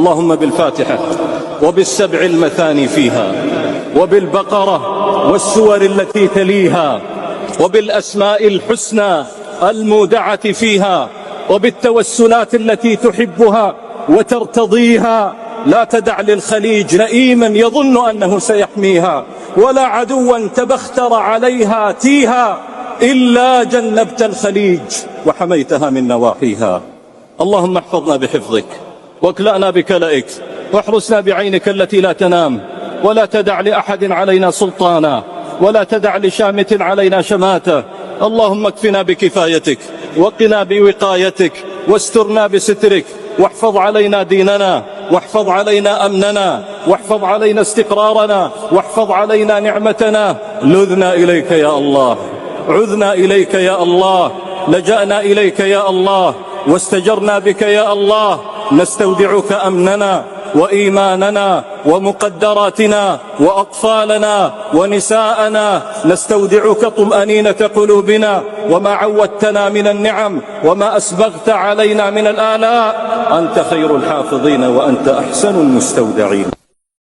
اللهم بالفاتحة وبالسبع المثاني فيها، وبالبقرة والسور التي تليها، وبالأسماء الحسنى المودعة فيها، وبالتوسلات التي تحبها وترتضيها. لا تدع للخليج لئيما يظن أنه سيحميها، ولا عدوا تبختر عليها تيها، إلا جنبت الخليج وحميتها من نواحيها. اللهم احفظنا بحفظك، واكلأنا بكلئك، واحرسنا بعينك التي لا تنام، ولا تدع لأحد علينا سلطانا، ولا تدع لشامت علينا شماته. اللهم اكفنا بكفايتك، وقنا بوقايتك، واسترنا بسترك، واحفظ علينا ديننا، واحفظ علينا أمننا، واحفظ علينا استقرارنا، واحفظ علينا نعمتنا. لذنا إليك يا الله، عذنا إليك يا الله، لجأنا إليك يا الله، واستجرنا بك يا الله. نستودعك أمننا وإيماننا ومقدراتنا وأطفالنا ونساءنا، نستودعك طمأنينة قلوبنا وما عودتنا من النعم وما أسبغت علينا من الآلاء. أنت خير الحافظين وأنت أحسن المستودعين.